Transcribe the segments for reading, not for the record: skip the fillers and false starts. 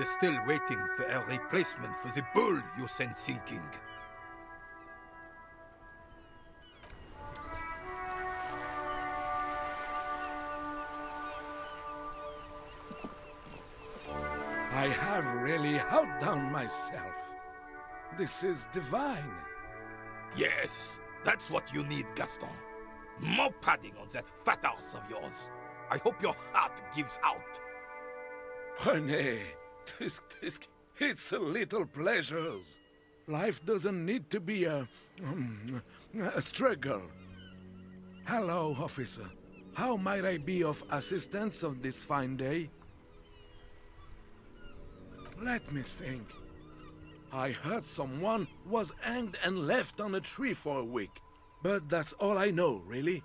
you're still waiting for a replacement for the bull you sent sinking. I have really outdone myself. This is divine. Yes, that's what you need, Gaston. More padding on that fat arse of yours. I hope your heart gives out. René, it's a little pleasures. Life doesn't need to be a struggle. Hello, officer. How might I be of assistance on this fine day? Let me think. I heard someone was hanged and left on a tree for a week. But that's all I know, really.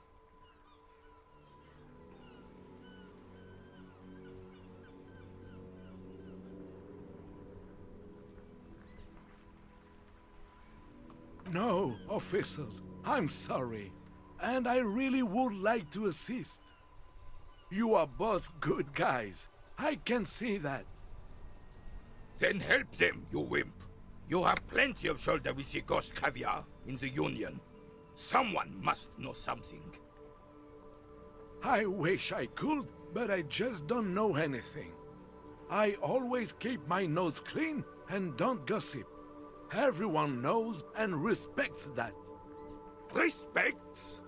No, officers, I'm sorry. And I really would like to assist. You are both good guys. I can see that. Then help them, you wimp. You have plenty of shoulder with the gauche caviar in the Union. Someone must know something. I wish I could, but I just don't know anything. I always keep my nose clean and don't gossip. Everyone knows and respects that. Respects?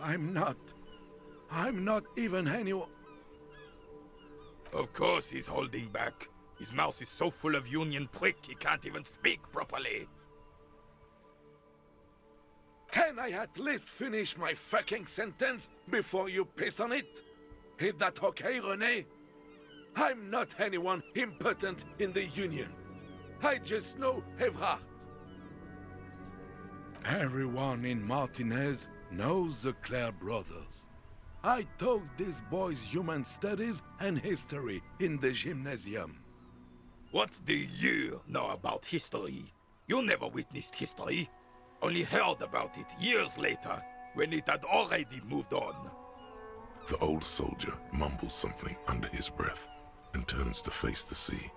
I'm not even anyone. Of course he's holding back. His mouth is so full of Union prick he can't even speak properly. Can I at least finish my fucking sentence before you piss on it? Is that okay, René? I'm not anyone important in the Union. I just know Evrard. Everyone in Martinez knows the Clare brothers. I taught these boys human studies and history in the gymnasium. What do you know about history? You never witnessed history. Only heard about it years later, when it had already moved on. The old soldier mumbles something under his breath and turns to face the sea.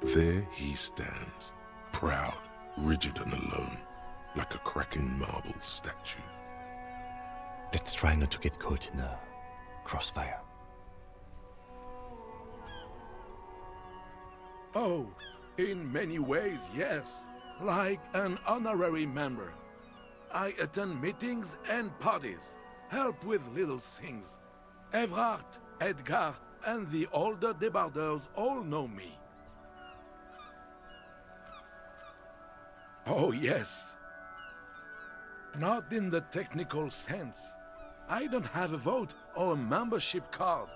There he stands, proud, rigid and alone, like a cracking marble statue. Let's try not to get caught in a crossfire. Oh, in many ways, yes. Like an honorary member. I attend meetings and parties, help with little things. Evrard, Edgar, and the older debarders all know me. Oh, yes. Not in the technical sense. I don't have a vote or a membership card,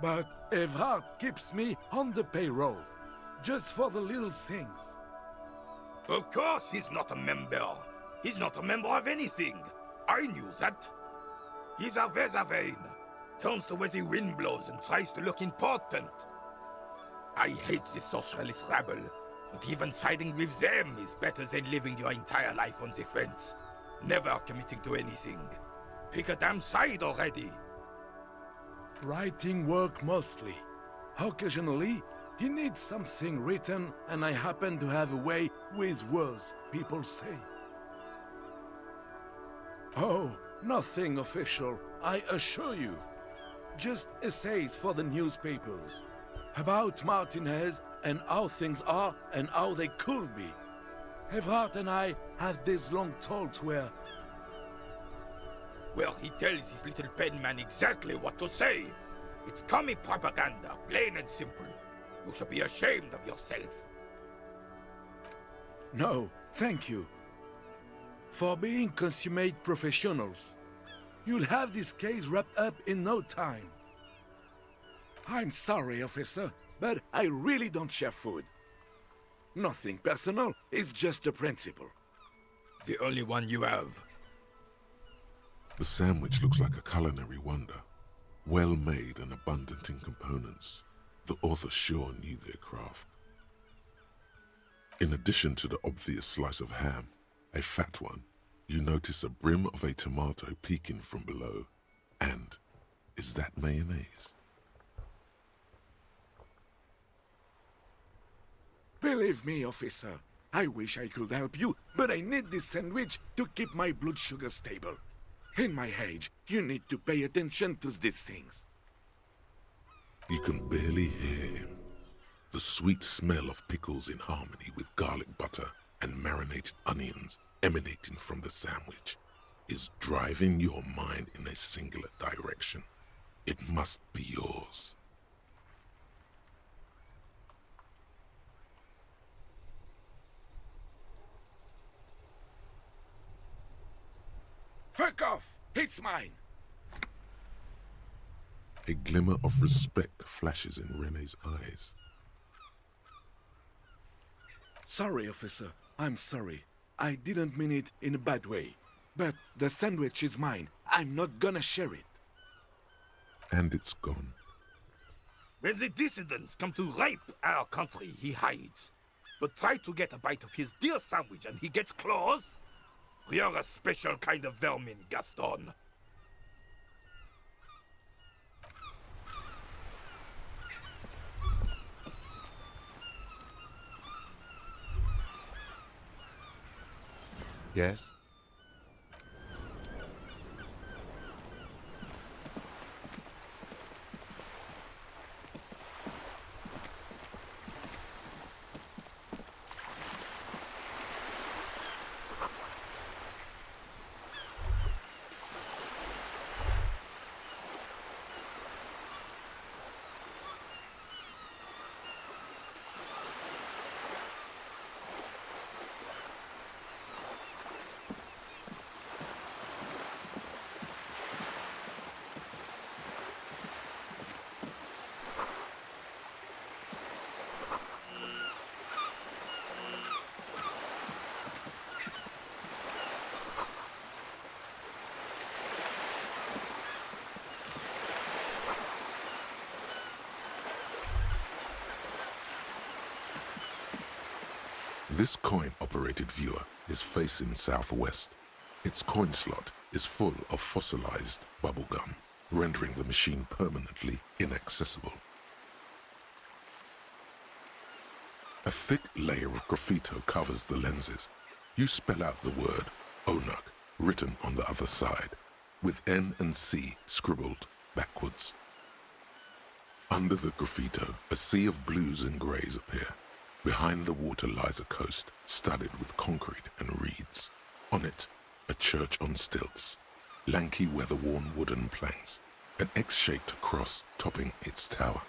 but Evrard keeps me on the payroll, just for the little things. Of course he's not a member. He's not a member of anything. I knew that. He's a Weservein. Turns the way the wind blows and tries to look important. I hate the socialist rabble, but even siding with them is better than living your entire life on the fence. Never committing to anything. Pick a damn side already. Writing work mostly. Occasionally, he needs something written, and I happen to have a way with words, people say. Oh, nothing official, I assure you. Just essays for the newspapers. About Martinez and how things are and how they could be. Evrard and I have these long talks where... Well, he tells his little pen man exactly what to say. It's commie propaganda, plain and simple. You should be ashamed of yourself. No, thank you. For being consummate professionals. You'll have this case wrapped up in no time. I'm sorry, officer, but I really don't share food. Nothing personal, it's just a principle. The only one you have. The sandwich looks like a culinary wonder, well made and abundant in components. The author sure knew their craft. In addition to the obvious slice of ham, a fat one, you notice a brim of a tomato peeking from below, and Is that mayonnaise? Believe me, officer, I wish I could help you, but I need this sandwich to keep my blood sugar stable. In my age, you need to pay attention to these things. You can barely hear him. The sweet smell of pickles in harmony with garlic butter and marinated onions emanating from the sandwich is driving your mind in a singular direction. It must be yours. Fuck off! It's mine! A glimmer of respect flashes in Rene's eyes. Sorry, officer. I'm sorry. I didn't mean it in a bad way. But the sandwich is mine. I'm not gonna share it. And it's gone. When the dissidents come to rape our country, he hides. But try to get a bite of his dear sandwich and he gets claws? You're a special kind of vermin, Gaston. Yes? This coin-operated viewer is facing southwest. Its coin slot is full of fossilized bubblegum, rendering the machine permanently inaccessible. A thick layer of graffito covers the lenses. You spell out the word Onuk written on the other side, with N and C scribbled backwards. Under the graffito, a sea of blues and greys appear. Behind the water lies a coast studded with concrete and reeds. On it, a church on stilts, lanky weather-worn wooden planks, an X-shaped cross topping its tower.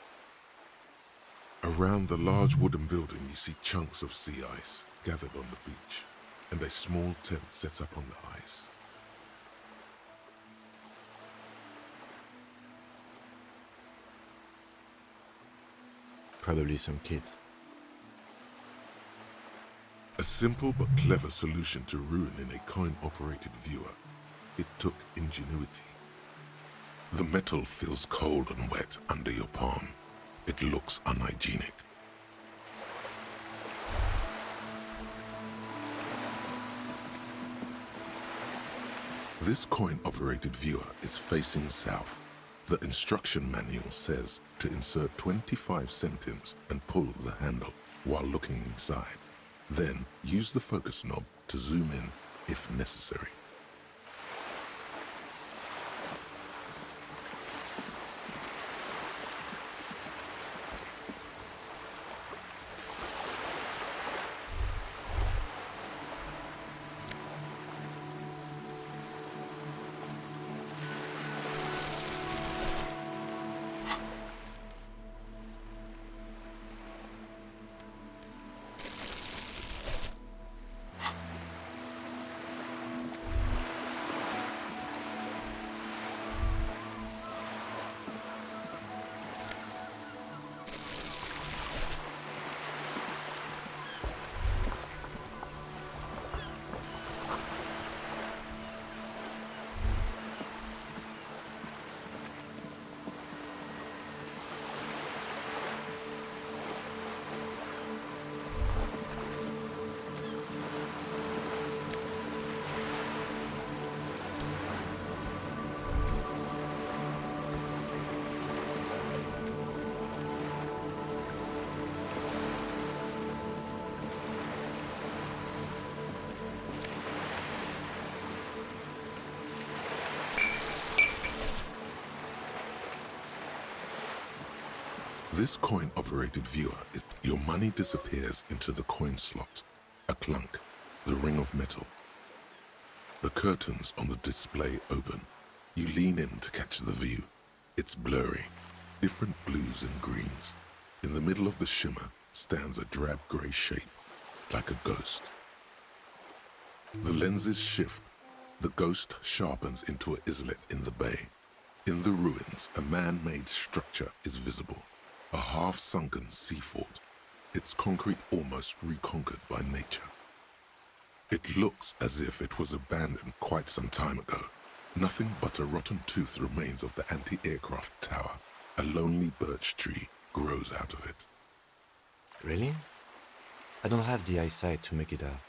Around the large wooden building you see chunks of sea ice gathered on the beach, and a small tent set up on the ice. Probably some kids. A simple but clever solution to ruin in a coin-operated viewer. It took ingenuity. The metal feels cold and wet under your palm. It looks unhygienic. This coin-operated viewer is facing south. The instruction manual says to insert 25 centimes and pull the handle while looking inside. Then use the focus knob to zoom in if necessary. This coin-operated viewer is... Your money disappears into the coin slot. A clunk, the ring of metal. The curtains on the display open. You lean in to catch the view. It's blurry, different blues and greens. In the middle of the shimmer stands a drab grey shape, like a ghost. The lenses shift. The ghost sharpens into an islet in the bay. In the ruins, a man-made structure is visible, a half-sunken sea fort, its concrete almost reconquered by nature. It looks as if it was abandoned quite some time ago. Nothing but a rotten tooth remains of the anti-aircraft tower. A lonely birch tree grows out of it. Really? I don't have the eyesight to make it out.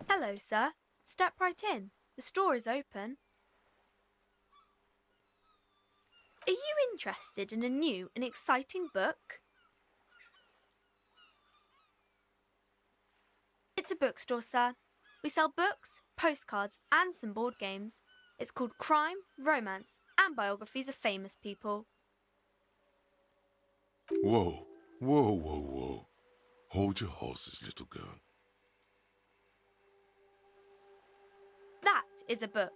Hello, sir. Step right in. The store is open. Are you interested in a new and exciting book? It's a bookstore, sir. We sell books, postcards, and some board games. It's called Crime, Romance, and Biographies of Famous People. Whoa, whoa, whoa, whoa. Hold your horses, little girl. That is a book.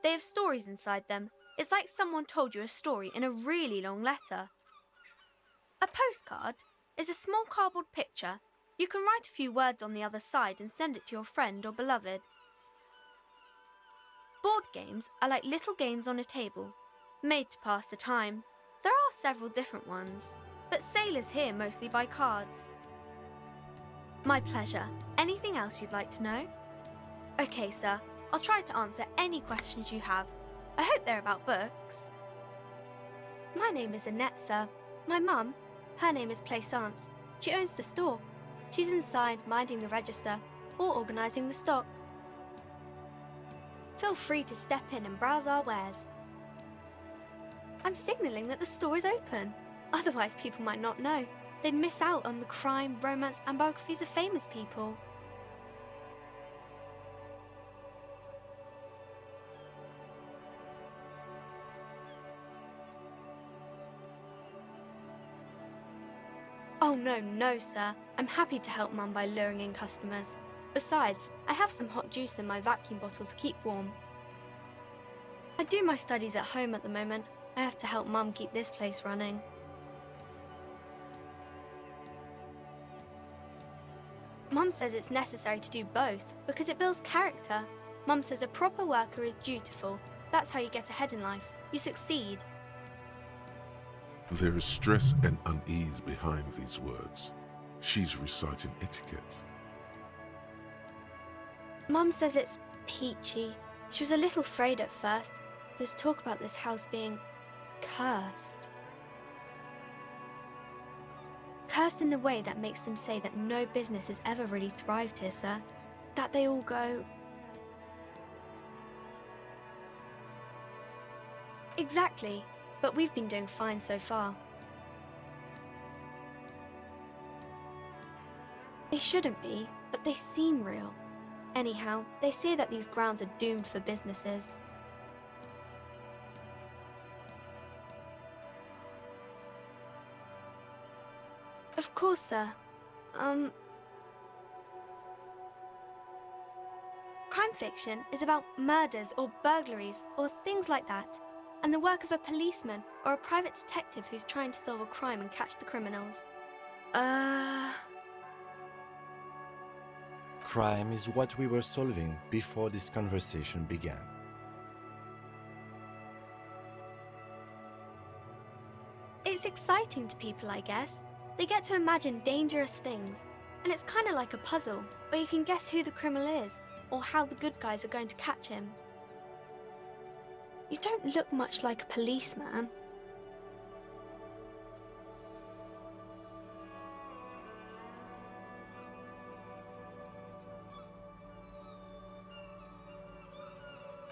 They have stories inside them. It's like someone told you a story in a really long letter. A postcard is a small cardboard picture. You can write a few words on the other side and send it to your friend or beloved. Board games are like little games on a table, made to pass the time. There are several different ones, but sailors here mostly buy cards. My pleasure. Anything else you'd like to know? Okay, sir. I'll try to answer any questions you have. I hope they're about books. My name is Annette, sir. My mum, her name is Plaisance. She owns the store. She's inside minding the register or organising the stock. Feel free to step in and browse our wares. I'm signalling that the store is open. Otherwise people might not know. They'd miss out on the crime, romance and biographies of famous people. Oh no, sir. I'm happy to help Mum by luring in customers. Besides, I have some hot juice in my vacuum bottle to keep warm. I do my studies at home at the moment. I have to help Mum keep this place running. Mum says it's necessary to do both because it builds character. Mum says a proper worker is dutiful. That's how you get ahead in life. You succeed. There is stress and unease behind these words. She's reciting etiquette. Mum says it's peachy. She was a little afraid at first. There's talk about this house being cursed. Cursed in the way that makes them say that no business has ever really thrived here, sir. That they all go... Exactly, but we've been doing fine so far. They shouldn't be, but they seem real. Anyhow, they say that these grounds are doomed for businesses. Of course, sir. Crime fiction is about murders or burglaries or things like that, and the work of a policeman or a private detective who's trying to solve a crime and catch the criminals. Crime is what we were solving before this conversation began. It's exciting to people, I guess. They get to imagine dangerous things, and it's kind of like a puzzle, where you can guess who the criminal is, or how the good guys are going to catch him. You don't look much like a policeman.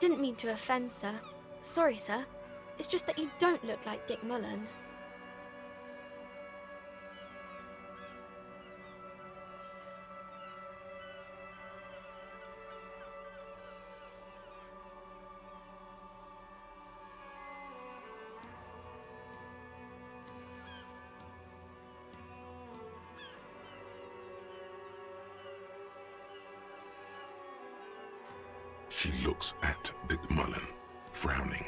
Didn't mean to offend, sir. Sorry, sir. It's just that you don't look like Dick Mullen. She looks at Dick Mullen, frowning.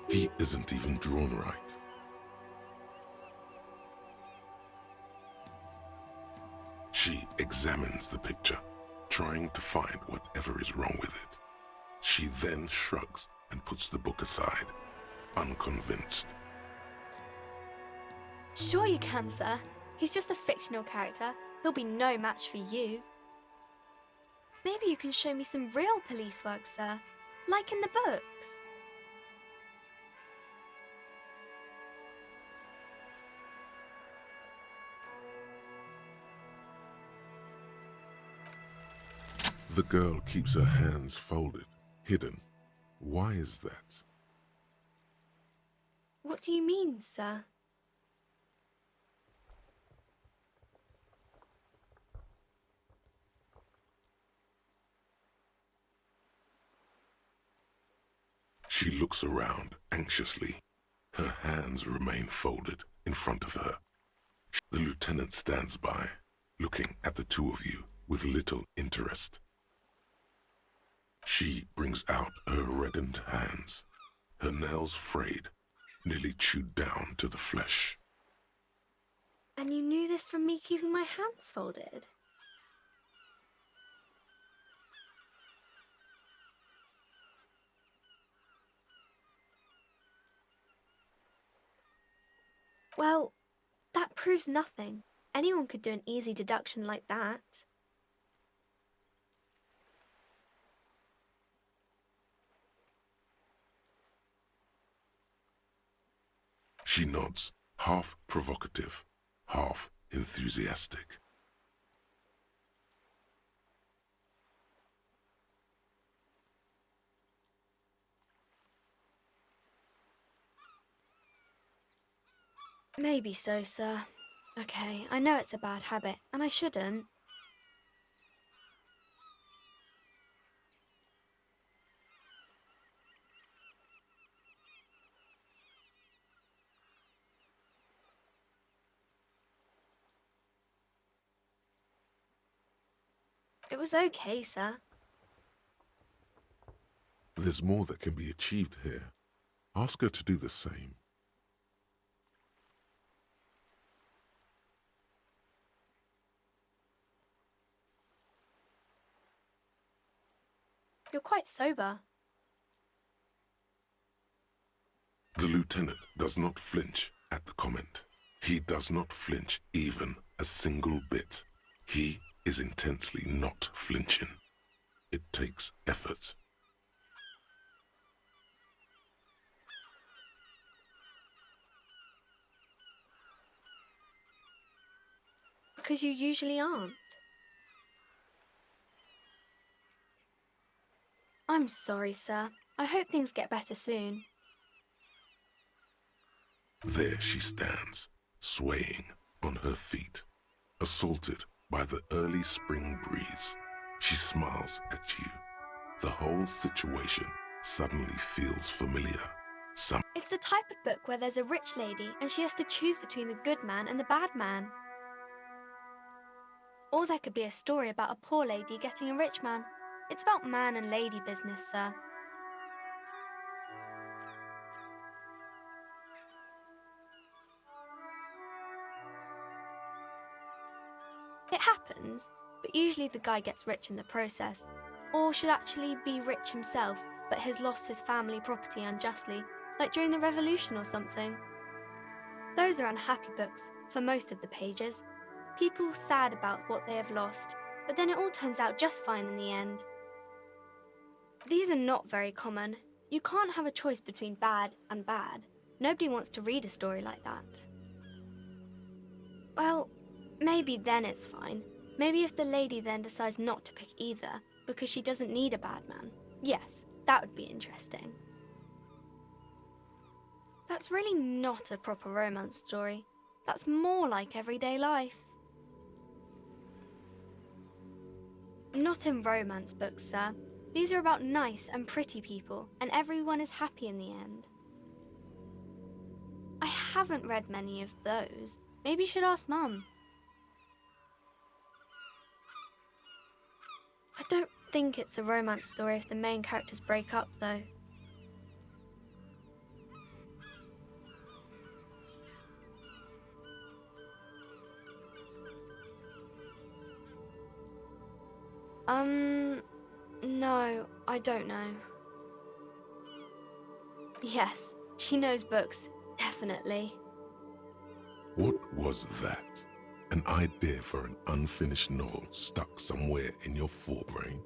He isn't even drawn right. She examines the picture, trying to find whatever is wrong with it. She then shrugs and puts the book aside, unconvinced. Sure you can, sir. He's just a fictional character. He'll be no match for you. Maybe you can show me some real police work, sir. Like in the books. The girl keeps her hands folded, hidden. Why is that? What do you mean, sir? She looks around anxiously. Her hands remain folded in front of her. The lieutenant stands by, looking at the two of you with little interest. She brings out her reddened hands, her nails frayed, nearly chewed down to the flesh. And you knew this from me keeping my hands folded? Well, that proves nothing. Anyone could do an easy deduction like that. She nods, half provocative, half enthusiastic. Maybe so, sir. Okay, I know it's a bad habit, and I shouldn't. It was okay, sir. There's more that can be achieved here. Ask her to do the same. You're quite sober. The lieutenant does not flinch at the comment. He does not flinch even a single bit. He is intensely not flinching. it takes effort. Because you usually aren't. I'm sorry, sir. I hope things get better soon. There she stands, swaying on her feet, assaulted by the early spring breeze. She smiles at you. The whole situation suddenly feels familiar. It's the type of book where there's a rich lady and she has to choose between the good man and the bad man. Or there could be a story about a poor lady getting a rich man. It's about man and lady business, sir. It happens, but usually the guy gets rich in the process. Or should actually be rich himself, but has lost his family property unjustly, like during the revolution or something. Those are unhappy books, for most of the pages. People sad about what they have lost, but then it all turns out just fine in the end. These are not very common. You can't have a choice between bad and bad. Nobody wants to read a story like that. Well, maybe then it's fine. Maybe if the lady then decides not to pick either, because she doesn't need a bad man. Yes, that would be interesting. That's really not a proper romance story. That's more like everyday life. Not in romance books, sir. These are about nice and pretty people, and everyone is happy in the end. I haven't read many of those. Maybe you should ask Mum. I don't think it's a romance story if the main characters break up, though. No, I don't know. Yes, she knows books, definitely. What was that? An idea for an unfinished novel stuck somewhere in your forebrain?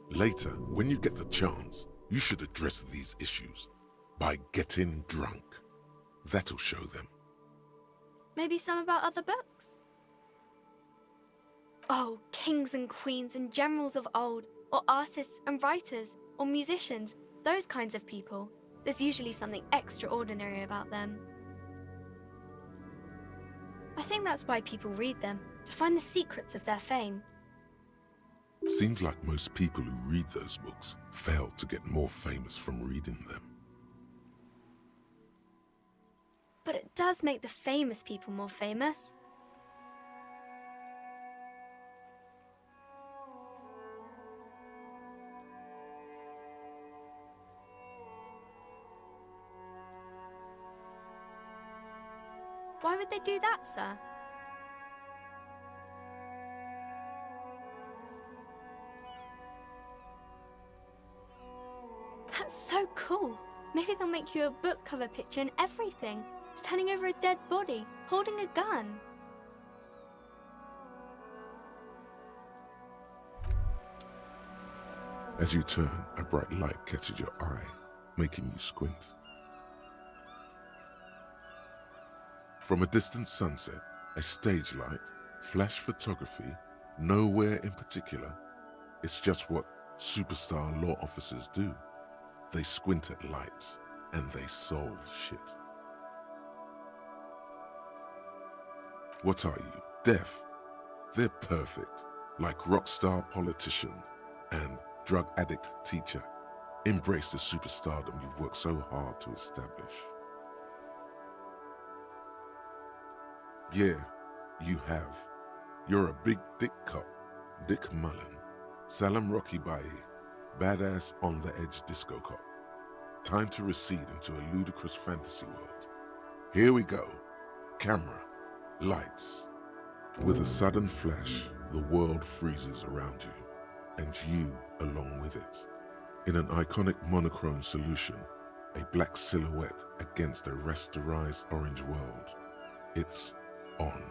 Later, when you get the chance, you should address these issues by getting drunk. That'll show them. Maybe some about other books? Oh, kings and queens and generals of old, or artists and writers, or musicians, those kinds of people. There's usually something extraordinary about them. I think that's why people read them, to find the secrets of their fame. Seems like most people who read those books fail to get more famous from reading them. But it does make the famous people more famous. Why would they do that, sir? That's so cool. Maybe they'll make you a book cover picture and everything. Standing over a dead body, holding a gun. As you turn, a bright light catches your eye, making you squint. From a distant sunset, a stage light, flash photography, nowhere in particular. It's just what superstar law officers do. They squint at lights and they solve shit. What are you, deaf? They're perfect, like rock star politician and drug addict teacher. Embrace the superstardom you've worked so hard to establish. Yeah, you have. You're a big dick cop, Dick Mullen, Salam Rocky Baye, badass on-the-edge disco cop. Time to recede into a ludicrous fantasy world. Here we go. Camera, lights. With a sudden flash, the world freezes around you, and you along with it. In an iconic monochrome solution, a black silhouette against a rasterized orange world. It's on.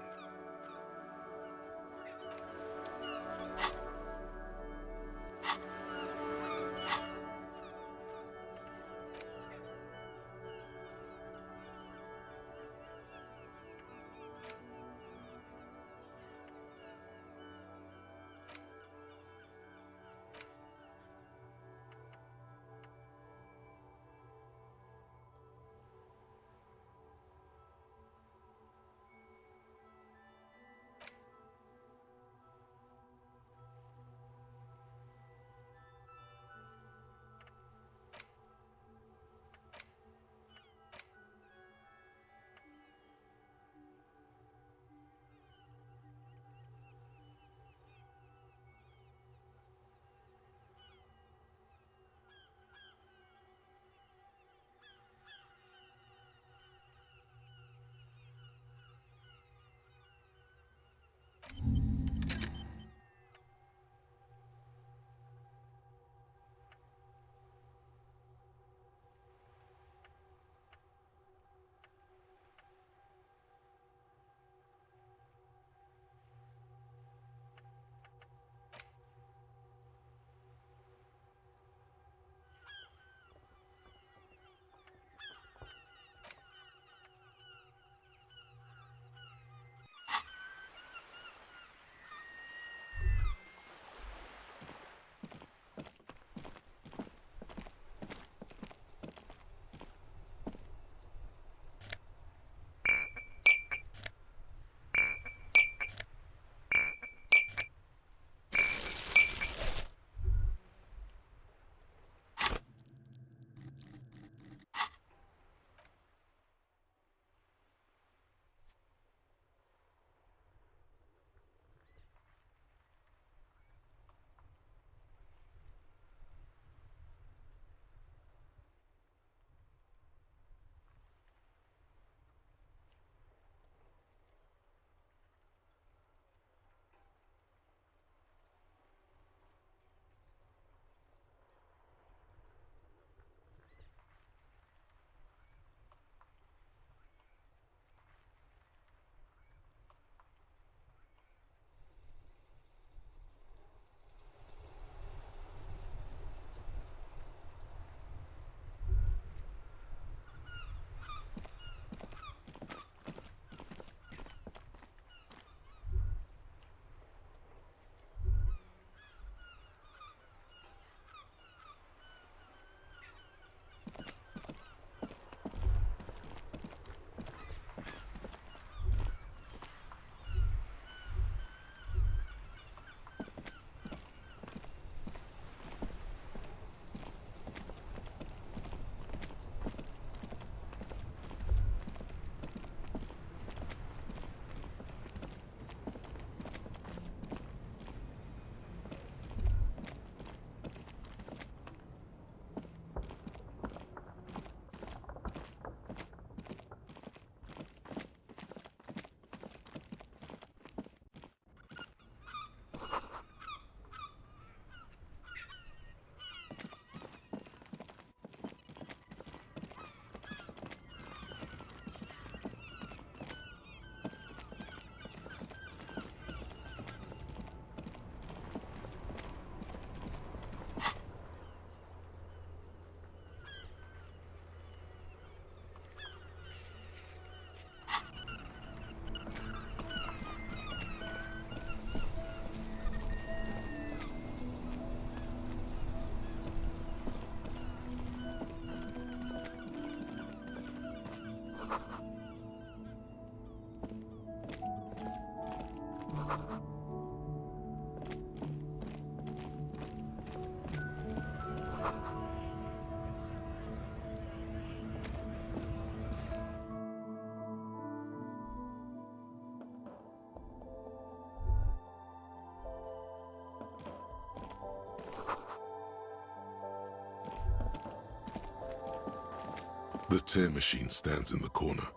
The tear machine stands in the corner.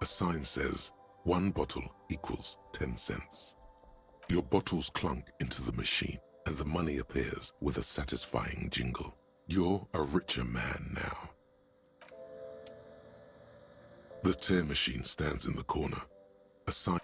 A sign says, 1 bottle equals 10 cents. Your bottles clunk into the machine, and the money appears with a satisfying jingle. You're a richer man now. The tear machine stands in the corner. A sign.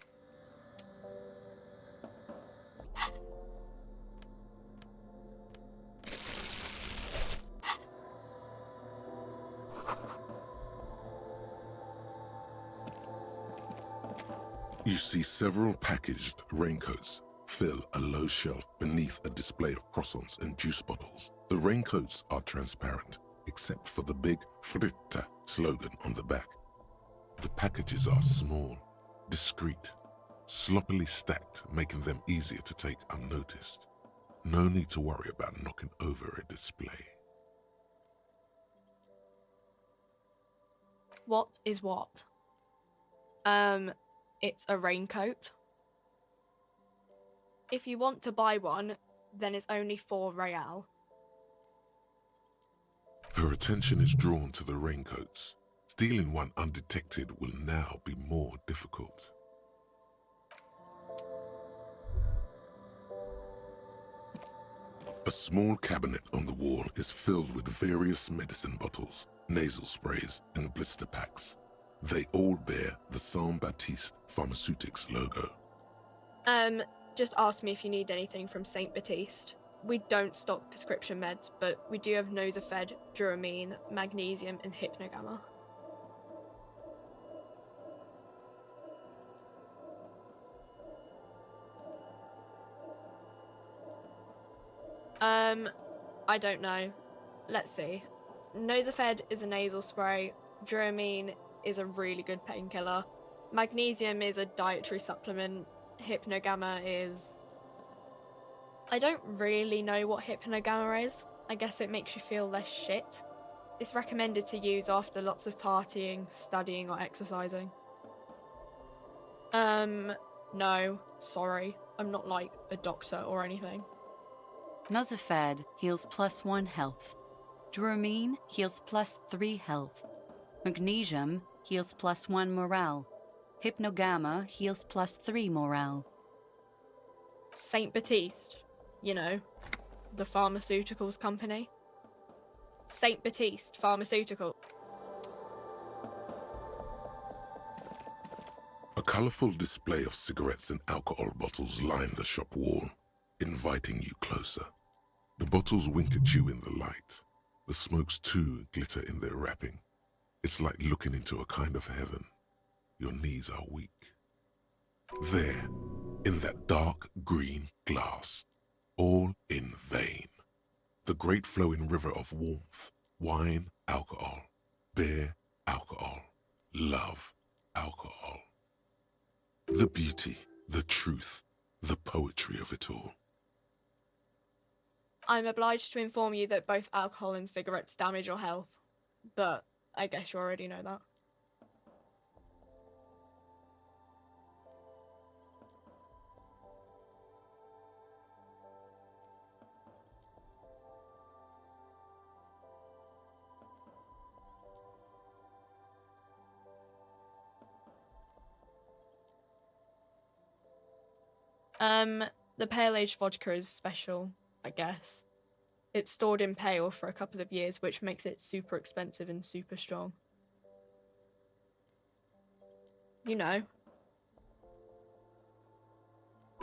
You see several packaged raincoats fill a low shelf beneath a display of croissants and juice bottles. The raincoats are transparent, except for the big Fritta slogan on the back. The packages are small, discreet, sloppily stacked, making them easier to take unnoticed. No need to worry about knocking over a display. What is what? It's a raincoat. If you want to buy one, then it's only 4 real. Her attention is drawn to the raincoats. Stealing one undetected will now be more difficult. A small cabinet on the wall is filled with various medicine bottles, nasal sprays, and blister packs. They all bear the Saint Baptiste Pharmaceutics logo. Just ask me if you need anything from Saint Baptiste. We don't stock prescription meds, but we do have Nosafed, Duramine, Magnesium, and Hypnogamma. I don't know. Let's see. Nosafed is a nasal spray. Duramine is a really good painkiller. Magnesium is a dietary supplement. Hypnogamma is... I don't really know what Hypnogamma is. I guess it makes you feel less shit. It's recommended to use after lots of partying, studying, or exercising. No, sorry. I'm not like a doctor or anything. Nosafed heals +1 health. Duramine heals +3 health. Magnesium heals +1 morale. Hypnogamma heals +3 morale. Saint Baptiste, you know, the pharmaceuticals company. Saint Baptiste Pharmaceutical. A colourful display of cigarettes and alcohol bottles line the shop wall, inviting you closer. The bottles wink at you in the light. The smokes too glitter in their wrapping. It's like looking into a kind of heaven. Your knees are weak. There, in that dark green glass, all in vain. The great flowing river of warmth, wine, alcohol, beer, alcohol, love, alcohol. The beauty, the truth, the poetry of it all. I'm obliged to inform you that both alcohol and cigarettes damage your health, but I guess you already know that. The pale aged vodka is special, I guess. It's stored in pale for a couple of years, which makes it super expensive and super strong. You know.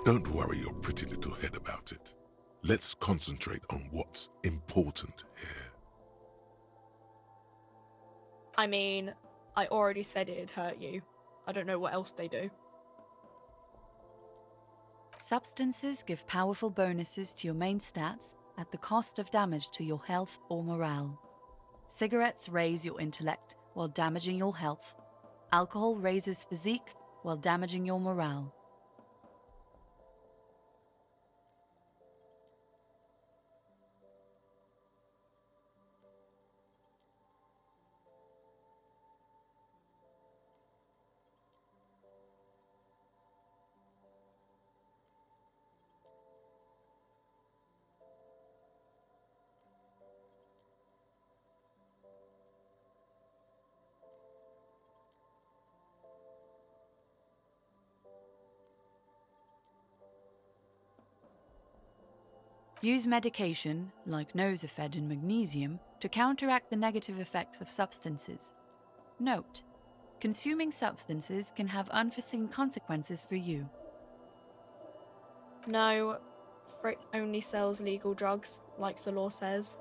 Don't worry your pretty little head about it. Let's concentrate on what's important here. I mean, I already said it'd hurt you. I don't know what else they do. Substances give powerful bonuses to your main stats at the cost of damage to your health or morale. Cigarettes raise your intellect while damaging your health. Alcohol raises physique while damaging your morale. Use medication, like Nosafed and magnesium, to counteract the negative effects of substances. Note: consuming substances can have unforeseen consequences for you. No, Frick only sells legal drugs, like the law says.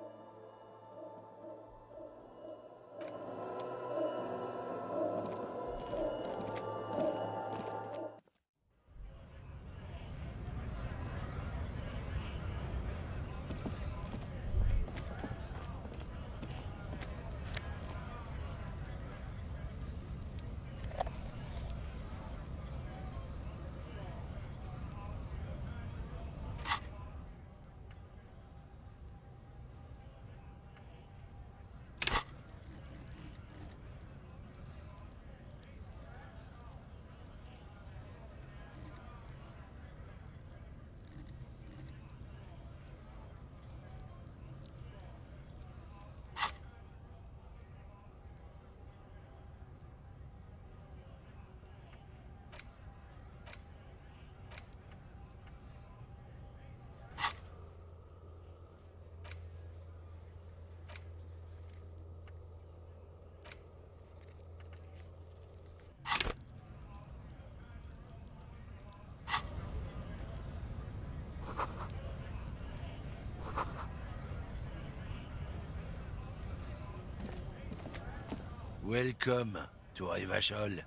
Welcome to Revachol.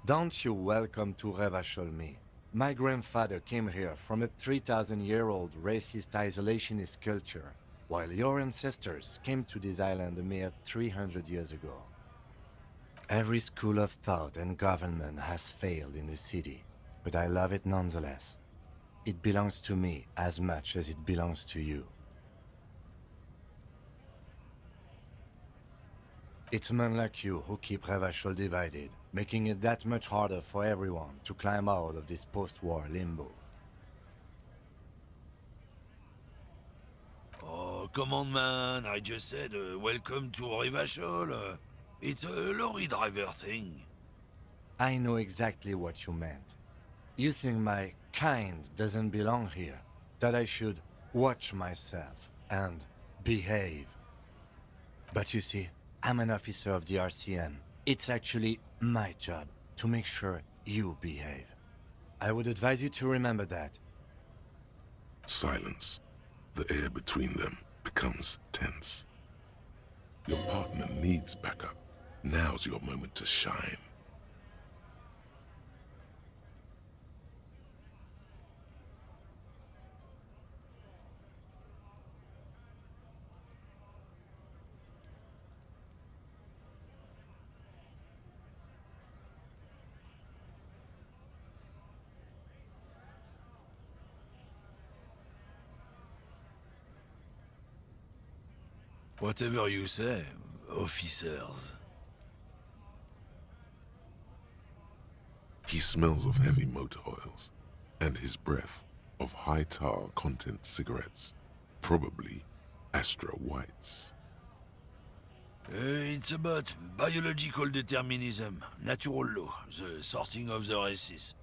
Don't you welcome to Revachol me. My grandfather came here from a 3,000-year-old racist isolationist culture, while your ancestors came to this island a mere 300 years ago. Every school of thought and government has failed in the city, but I love it nonetheless. It belongs to me as much as it belongs to you. It's men like you who keep Revachol divided, making it that much harder for everyone to climb out of this post-war limbo. Oh, come on, man. I just said welcome to Revachol. It's a lorry driver thing. I know exactly what you meant. You think my kind doesn't belong here, that I should watch myself and behave. But you see, I'm an officer of the RCM. It's actually my job to make sure you behave. I would advise you to remember that. Silence. The air between them becomes tense. Your partner needs backup. Now's your moment to shine. Whatever you say, officers. He smells of heavy motor oils, and his breath of high tar content cigarettes, probably Astra Whites. It's about biological determinism, natural law, the sorting of the races.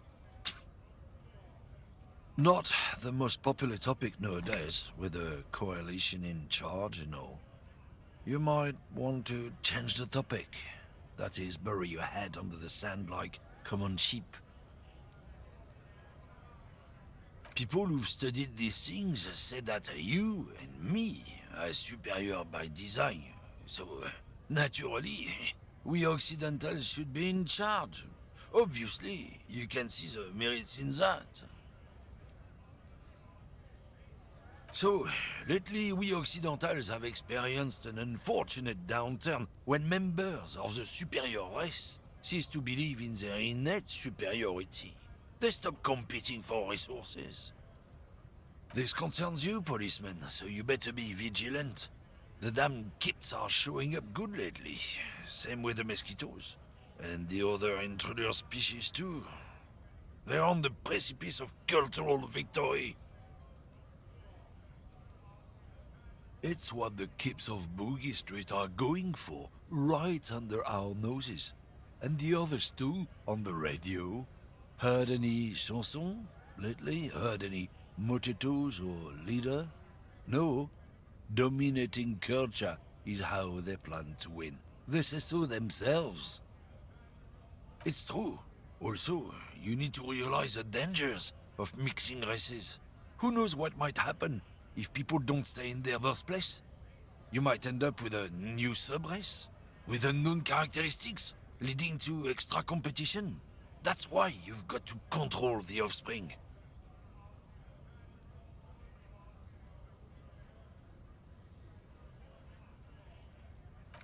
Not the most popular topic nowadays, with the coalition in charge and all. You might want to change the topic. That is, bury your head under the sand like common sheep. People who've studied these things say that you and me are superior by design. So, naturally, we Occidentals should be in charge. Obviously, you can see the merits in that. So, lately we Occidentals have experienced an unfortunate downturn when members of the superior race cease to believe in their innate superiority. They stop competing for resources. This concerns you, policemen, so you better be vigilant. The damn kips are showing up good lately. Same with the mosquitoes. And the other intruder species too. They're on the precipice of cultural victory. It's what the kips of Boogie Street are going for, right under our noses. and the others too, on the radio. Heard any chansons lately? Heard any motetos or leader? No? Dominating culture is how they plan to win. They say so themselves. It's true. Also, you need to realize the dangers of mixing races. Who knows what might happen if people don't stay in their birthplace? You might end up with a new sub-race, with unknown characteristics, leading to extra competition. That's why you've got to control the offspring.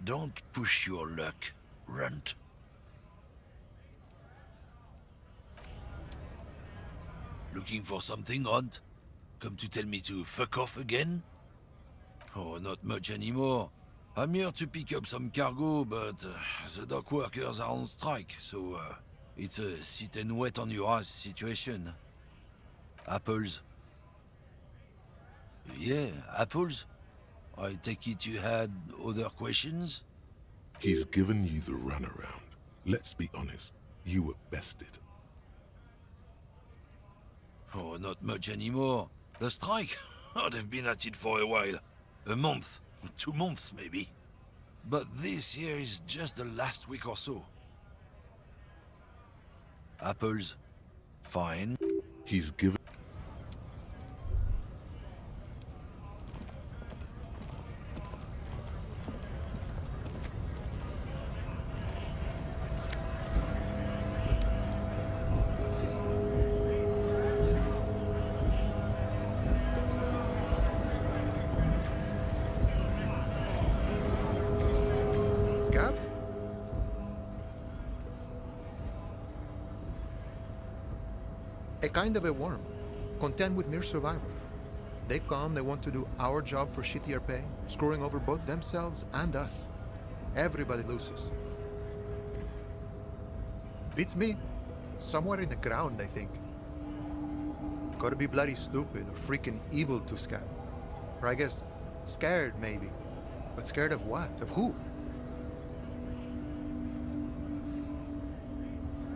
Don't push your luck, Runt. Looking for something, Runt? Come to tell me to fuck off again? Oh, not much anymore. I'm here to pick up some cargo, but the dock workers are on strike, so it's a sit and wait on your ass situation. Apples? Yeah, apples? I take it you had other questions? He's given you the runaround. Let's be honest, you were bested. Oh, not much anymore. The strike? Oh, they've been at it for a while. A month, 2 months maybe. But this here is just the last week or so. Apples? Fine. He's given... Scab? A kind of a worm, content with mere survival. They come, they want to do our job for shittier pay, screwing over both themselves and us. Everybody loses. Beats me. Somewhere in the ground, I think. Gotta be bloody stupid or freaking evil to Scab. Or I guess, scared maybe. But scared of what? Of who?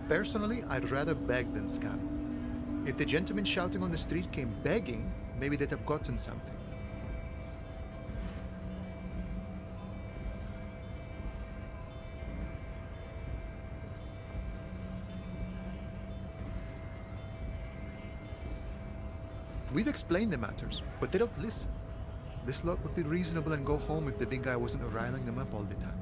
Personally, I'd rather beg than scab. If the gentleman shouting on the street came begging, maybe they'd have gotten something. We've explained the matters, but they don't listen. This lot would be reasonable and go home if the big guy wasn't riling them up all the time.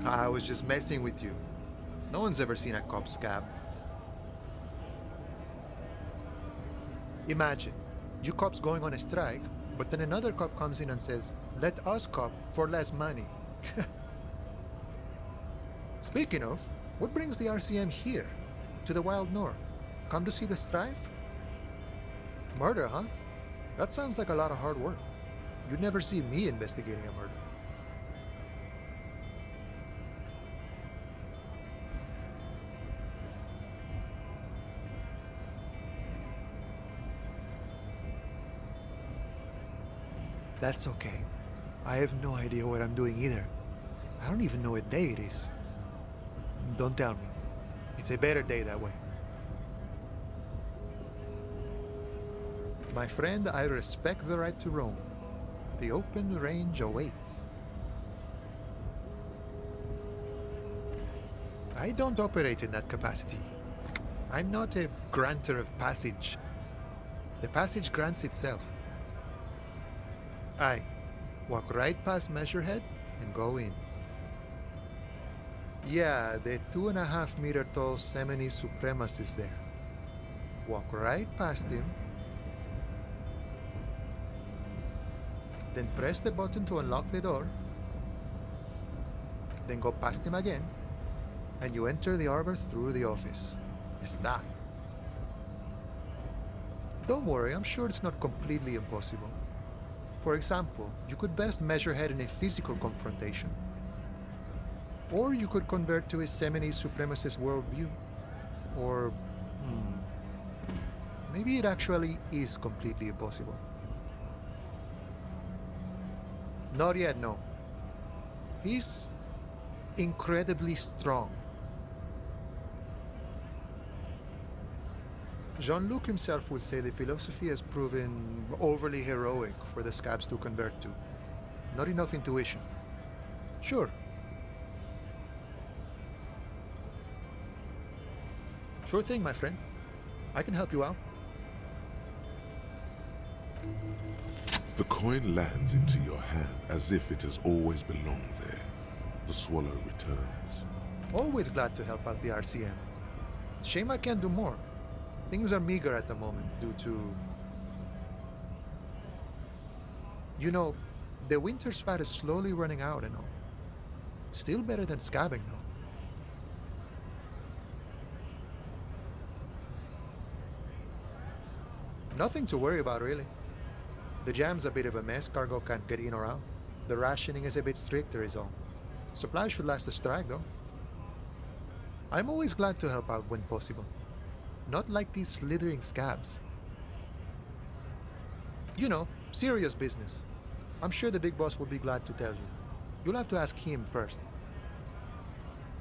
I was just messing with you. No one's ever seen a cop scab. Imagine, you cops going on a strike, but then another cop comes in and says, "Let us cop for less money." Speaking of, what brings the RCM here, to the Wild North? Come to see the strife? Murder, huh? That sounds like a lot of hard work. You'd never see me investigating a murder. That's okay. I have no idea what I'm doing either. I don't even know what day it is. Don't tell me. It's a better day that way. My friend, I respect the right to roam. The open range awaits. I don't operate in that capacity. I'm not a granter of passage. The passage grants itself. Aye, walk right past Measurehead and go in. Yeah, the 2.5 meter tall Semini supremacist there. Walk right past him, then press the button to unlock the door, then go past him again, and you enter the arbor through the office. Está. Don't worry, I'm sure it's not completely impossible. For example, you could best Measurehead in a physical confrontation. Or you could convert to a Semini supremacist worldview. Or, Maybe it actually is completely impossible. Not yet, no. He's incredibly strong. Jean-Luc himself would say the philosophy has proven overly heroic for the scabs to convert to. Not enough intuition. Sure. Sure thing, my friend. I can help you out. The coin lands into your hand as if it has always belonged there. The swallow returns. Always glad to help out the RCM. Shame I can't do more. Things are meager at the moment due to... You know, the winter's fat is slowly running out and all. Still better than scabbing, though. Nothing to worry about, really. The jam's a bit of a mess, cargo can't get in or out. The rationing is a bit stricter is all. Supplies should last the strike, though. I'm always glad to help out when possible. Not like these slithering scabs. You know, serious business. I'm sure the big boss will be glad to tell you. You'll have to ask him first.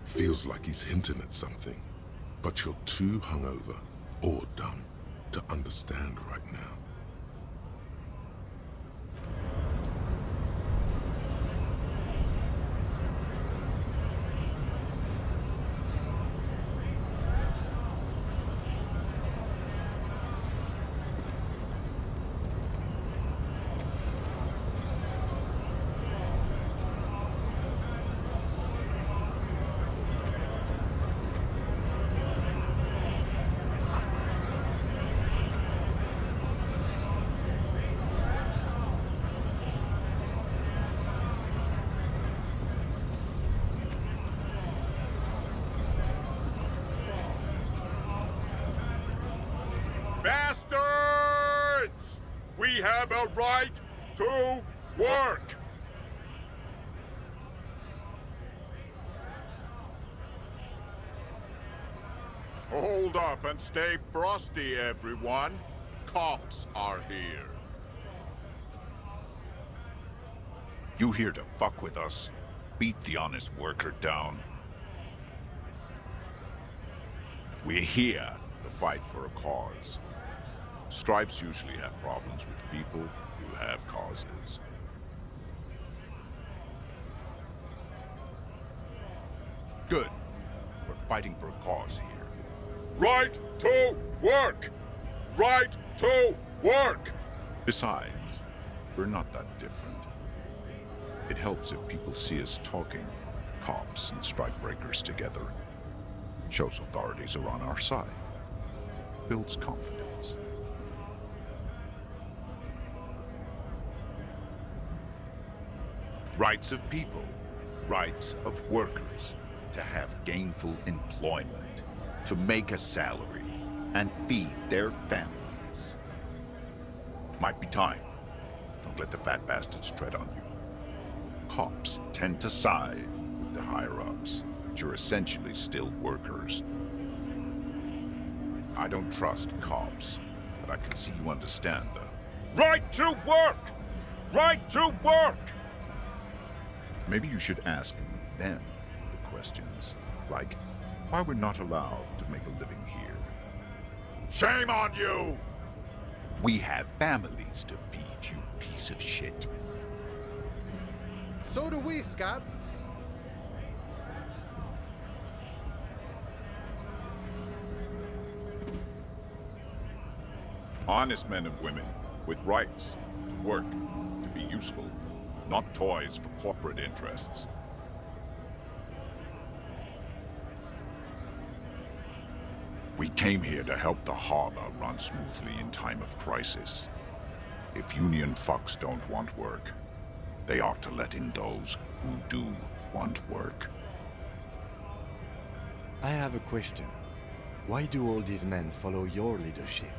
Feels like he's hinting at something, but you're too hungover or dumb to understand right now. Bastards! We have a right to work! Hold up and stay frosty, everyone. Cops are here. You here to fuck with us? Beat the honest worker down. We're here to fight for a cause. Stripes usually have problems with people who have causes. Good. We're fighting for a cause here. Right to work! Right to work! Besides, we're not that different. It helps if people see us talking, cops and strikebreakers together. Shows authorities are on our side. Builds confidence. Rights of people, rights of workers, to have gainful employment, to make a salary, and feed their families. Might be time. Don't let the fat bastards tread on you. Cops tend to side with the higher-ups, but you're essentially still workers. I don't trust cops, but I can see you understand the right to work! Right to work! Maybe you should ask them the questions, like why we're not allowed to make a living here. Shame on you! We have families to feed, you piece of shit. So do we, Scab. Honest men and women with rights to work, to be useful, not toys for corporate interests. We came here to help the harbor run smoothly in time of crisis. If Union fucks don't want work, they ought to let in those who do want work. I have a question. Why do all these men follow your leadership?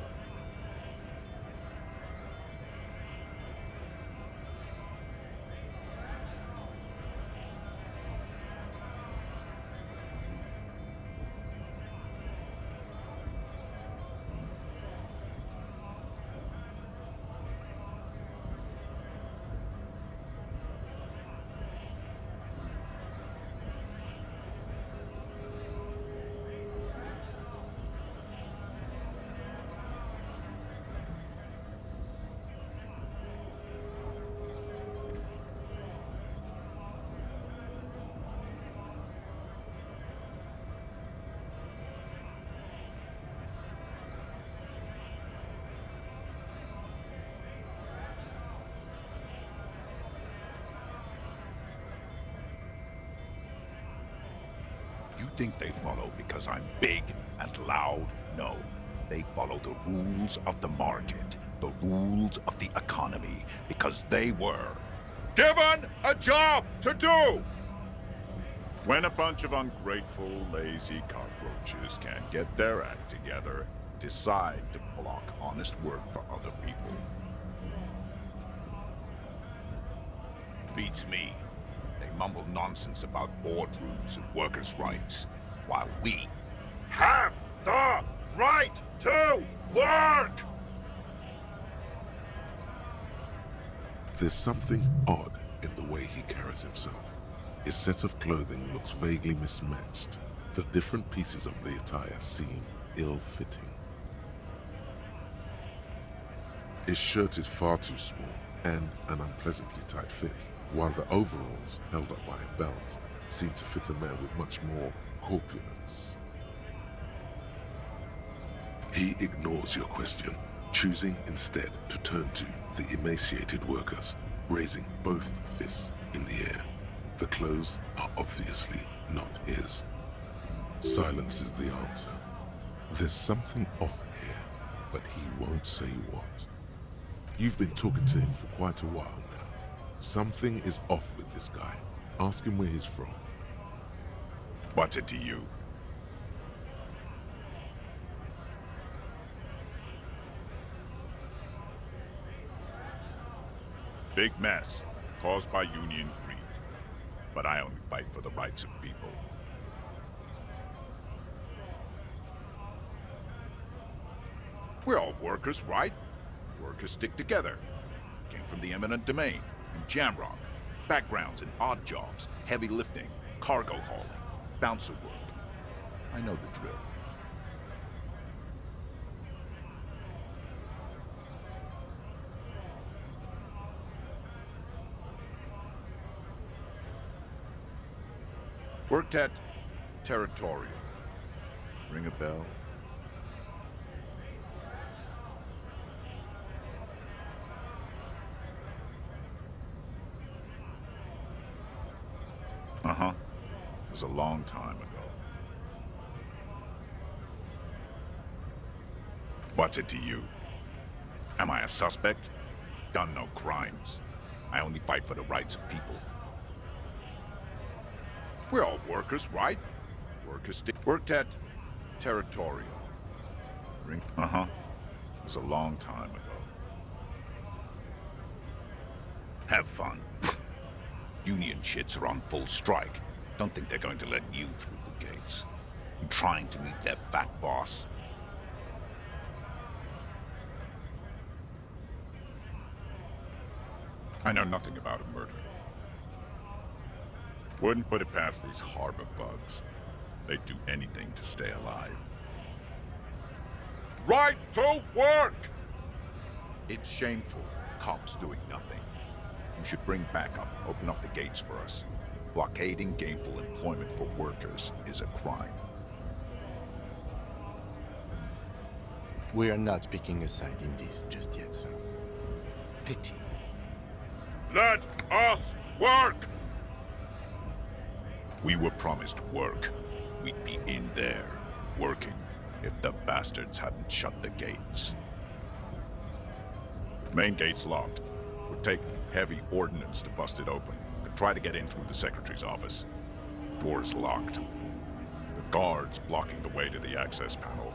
You think they follow because I'm big and loud? No. They follow the rules of the market, the rules of the economy, because they were given a job to do! When a bunch of ungrateful, lazy cockroaches can't get their act together, decide to block honest work for other people. Beats me. They mumble nonsense about boardrooms and workers' rights, while we have the right to work! There's something odd in the way he carries himself. His set of clothing looks vaguely mismatched. The different pieces of the attire seem ill-fitting. His shirt is far too small and an unpleasantly tight fit, while the overalls, held up by a belt, seem to fit a man with much more corpulence. He ignores your question, choosing instead to turn to the emaciated workers, raising both fists in the air. The clothes are obviously not his. Silence is the answer. There's something off here, but he won't say what. You've been talking to him for quite a while now. Something is off with this guy. Ask him where he's from. What's it to you? Big mess, caused by union greed. But I only fight for the rights of people. We're all workers, right? Workers stick together. Came from the eminent domain, in Jamrock. Backgrounds in odd jobs, heavy lifting, cargo hauling, bouncer work. I know the drill. Worked at Territorial. Ring a bell? Uh-huh. It was a long time ago. What's it to you? Am I a suspect? Done no crimes. I only fight for the rights of people. We're all workers, right? Workers worked at Territorial. Ring? Uh-huh. It was a long time ago. Have fun. Union shits are on full strike. Don't think they're going to let you through the gates. You trying to meet their fat boss? I know nothing about a murder. Wouldn't put it past these harbor bugs. They'd do anything to stay alive. Right to work! It's shameful. Cops doing nothing. You should bring backup, open up the gates for us. Blockading gainful employment for workers is a crime. We are not picking a side in this just yet, sir. Pity. Let us work! We were promised work. We'd be in there, working, if the bastards hadn't shut the gates. Main gate's locked. Would take heavy ordnance to bust it open. Could try to get in through the secretary's office. Door's locked. The guards blocking the way to the access panel.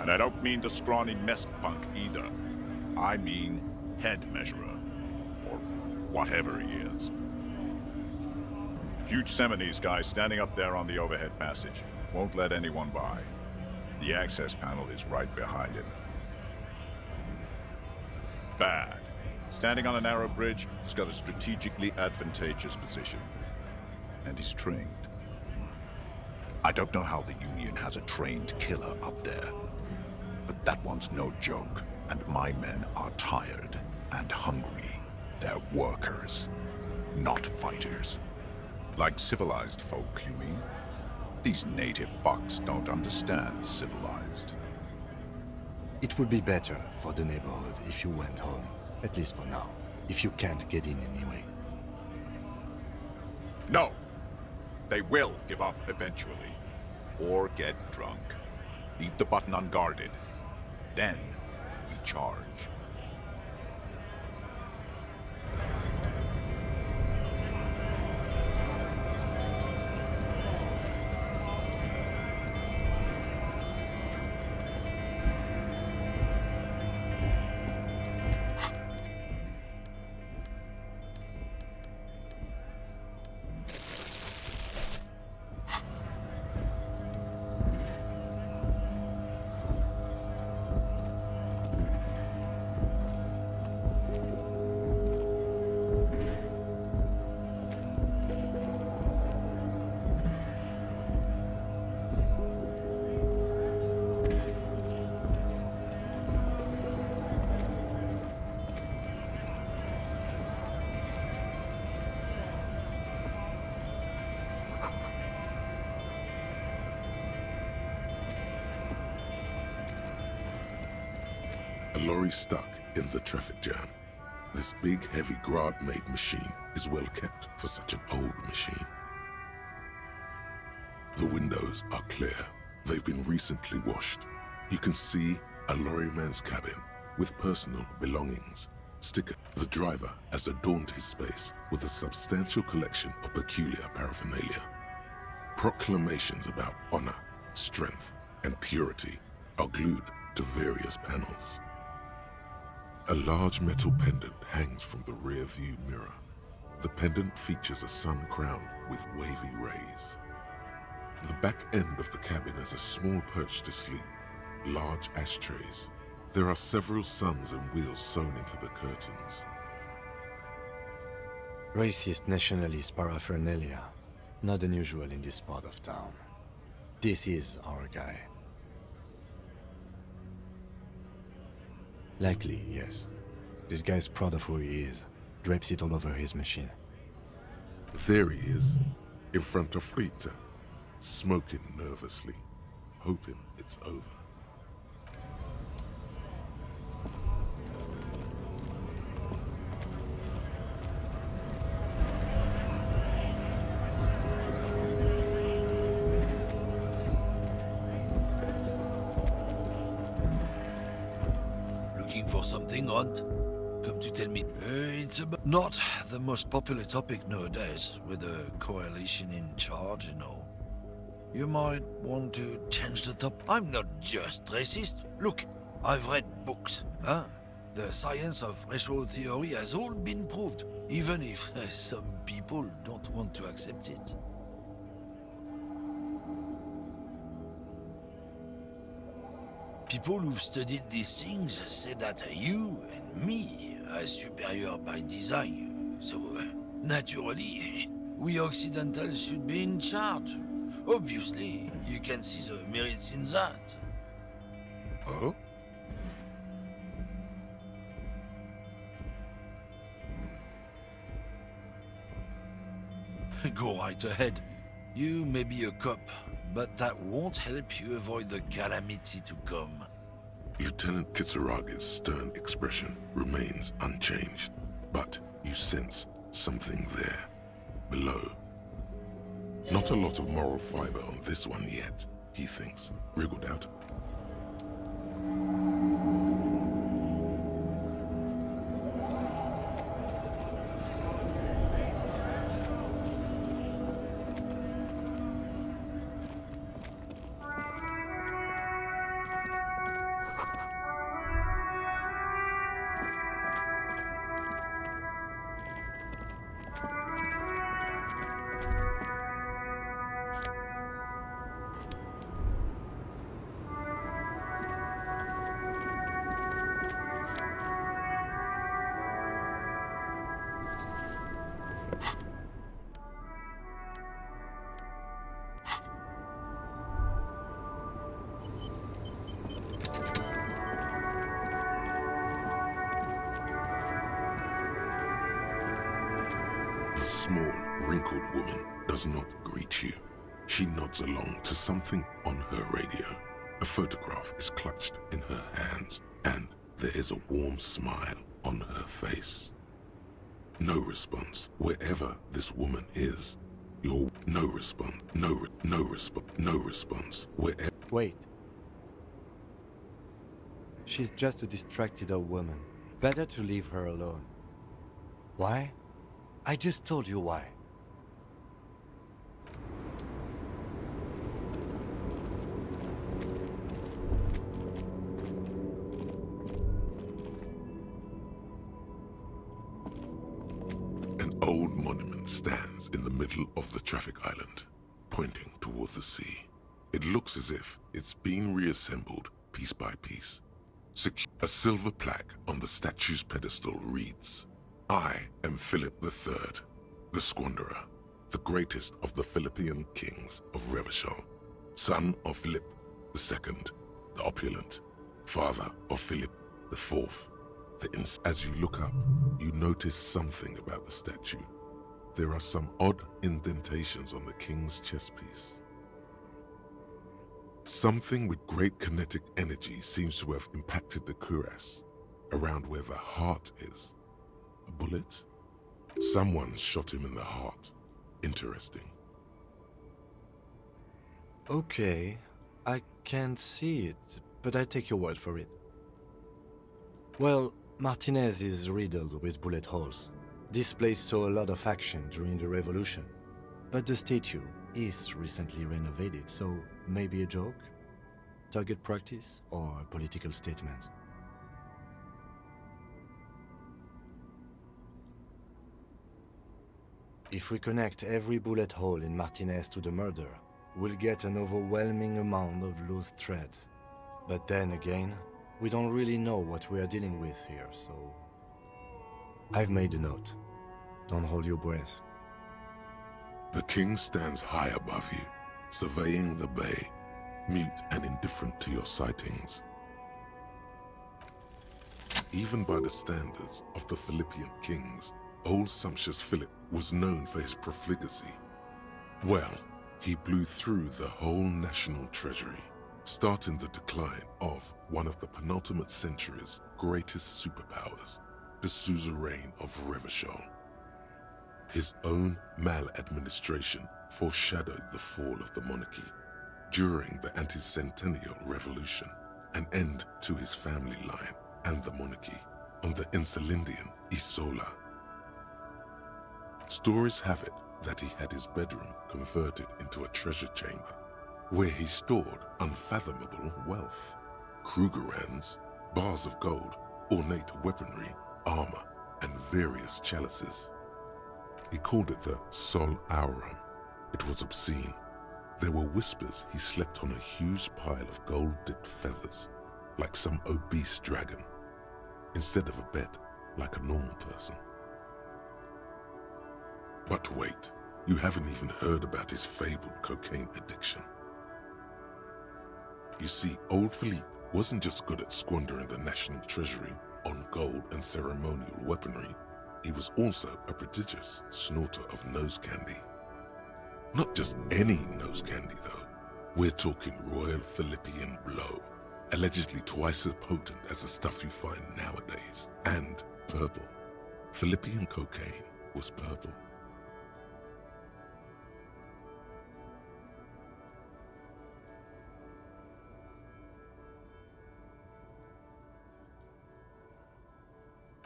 And I don't mean the scrawny mess punk either. I mean head measurer. Or whatever he is. Huge Seminese guy standing up there on the overhead passage. Won't let anyone by. The access panel is right behind him. Bad. Standing on a narrow bridge, he's got a strategically advantageous position. And he's trained. I don't know how the Union has a trained killer up there. But that one's no joke, and my men are tired and hungry. They're workers, not fighters. Like civilized folk, you mean? These native fucks don't understand civilized. It would be better for the neighborhood if you went home, at least for now, if you can't get in anyway. No! They will give up eventually. Or get drunk. Leave the button unguarded. Then we charge. A lorry stuck in the traffic jam. This big, heavy Grad-made machine is well kept for such an old machine. The windows are clear. They've been recently washed. You can see a lorryman's cabin with personal belongings. Sticker. The driver has adorned his space with a substantial collection of peculiar paraphernalia. Proclamations about honor, strength, and purity are glued to various panels. A large metal pendant hangs from the rear view mirror. The pendant features a sun crowned with wavy rays. The back end of the cabin is a small perch to sleep, large ashtrays. There are several suns and wheels sewn into the curtains. Racist nationalist paraphernalia. Not unusual in this part of town. This is our guy. Likely, yes. This guy's proud of who he is. Drapes it all over his machine. There he is, in front of Rita, smoking nervously, hoping it's over. Looking for something, Hunt? Come to tell me. It's about not the most popular topic nowadays, with the coalition in charge, you know. You might want to change the topic. I'm not just racist. Look, I've read books, huh? The science of racial theory has all been proved, even if some people don't want to accept it. People who've studied these things say that you and me are superior by design, so naturally, we Occidentals should be in charge. Obviously, you can see the merits in that. Oh? Go right ahead. You may be a cop, but that won't help you avoid the calamity to come. Lieutenant Kisaragi's stern expression remains unchanged, but you sense something there, below. Not a lot of moral fiber on this one yet, he thinks, wriggled out. The small, wrinkled woman does not greet you. She nods along to something on her radio. A photograph is clutched in her hands, and there is a warm smile on her face. No response wherever this woman is. Your no response. No response. Wait. She's just a distracted old woman. Better to leave her alone. Why? I just told you why. An old monument stands in the middle of the traffic island, pointing toward the sea. It looks as if it's been reassembled piece by piece. A silver plaque on the statue's pedestal reads, "I am Philip III, the Squanderer, the greatest of the Philippian kings of Revachol, son of Philip II, the opulent, father of Philip IV." As you look up, you notice something about the statue. There are some odd indentations on the king's chest piece. Something with great kinetic energy seems to have impacted the cuirass, around where the heart is. A bullet? Someone shot him in the heart. Interesting. Okay, I can't see it, but I take your word for it. Well, Martinez is riddled with bullet holes. This place saw a lot of action during the revolution, but the statue is recently renovated, so maybe a joke? Target practice or a political statement? If we connect every bullet hole in Martinez to the murder, we'll get an overwhelming amount of loose threads. But then again, we don't really know what we are dealing with here, so... I've made a note. Don't hold your breath. The king stands high above you, surveying the bay, mute and indifferent to your sightings. Even by the standards of the Philippian kings, old sumptuous Philip was known for his profligacy. Well, he blew through the whole national treasury, starting the decline of one of the penultimate century's greatest superpowers, the suzerain of Revachol. His own maladministration foreshadowed the fall of the monarchy. During the anti-centennial revolution, an end to his family line and the monarchy on the Insulindian Isola. Stories have it that he had his bedroom converted into a treasure chamber, where he stored unfathomable wealth. Krugerrands, bars of gold, ornate weaponry, armor, and various chalices. He called it the Sol Aurum. It was obscene. There were whispers he slept on a huge pile of gold-dipped feathers, like some obese dragon, instead of a bed, like a normal person. But wait, you haven't even heard about his fabled cocaine addiction. You see, old Philippe wasn't just good at squandering the national treasury on gold and ceremonial weaponry, he was also a prodigious snorter of nose candy. Not just any nose candy though, we're talking Royal Philippian Blow, allegedly twice as potent as the stuff you find nowadays, and purple. Philippian cocaine was purple.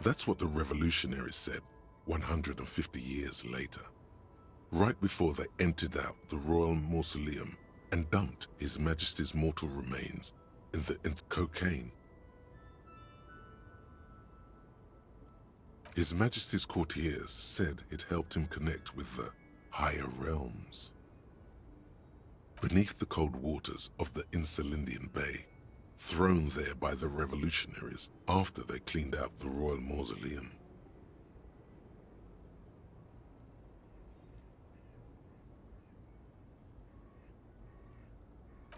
That's what the revolutionaries said 150 years later, right before they emptied out the royal mausoleum and dumped His Majesty's mortal remains in the cocaine. His Majesty's courtiers said it helped him connect with the higher realms. Beneath the cold waters of the Insulindian Bay, thrown there by the revolutionaries after they cleaned out the royal mausoleum.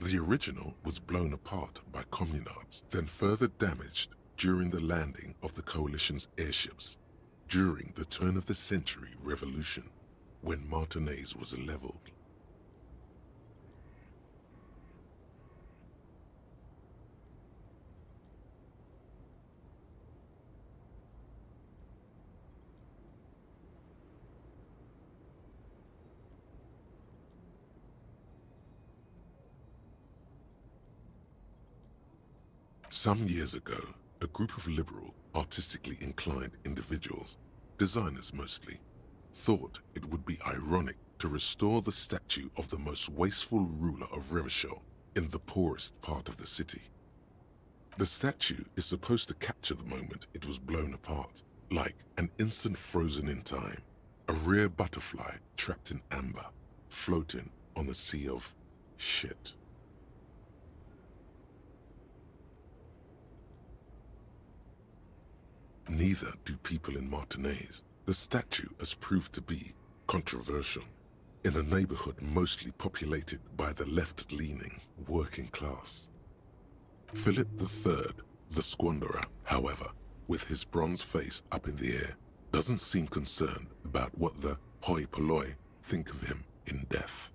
The original was blown apart by communards, then further damaged during the landing of the coalition's airships during the turn-of-the-century revolution, when Martinez was leveled. Some years ago, a group of liberal, artistically inclined individuals, designers mostly, thought it would be ironic to restore the statue of the most wasteful ruler of Revachol in the poorest part of the city. The statue is supposed to capture the moment it was blown apart, like an instant frozen in time, a rare butterfly trapped in amber, floating on a sea of shit. Neither do people in Martinaise. The statue has proved to be controversial in a neighborhood mostly populated by the left-leaning working class. Philip III, the squanderer, however, with his bronze face up in the air, doesn't seem concerned about what the hoi polloi think of him in death.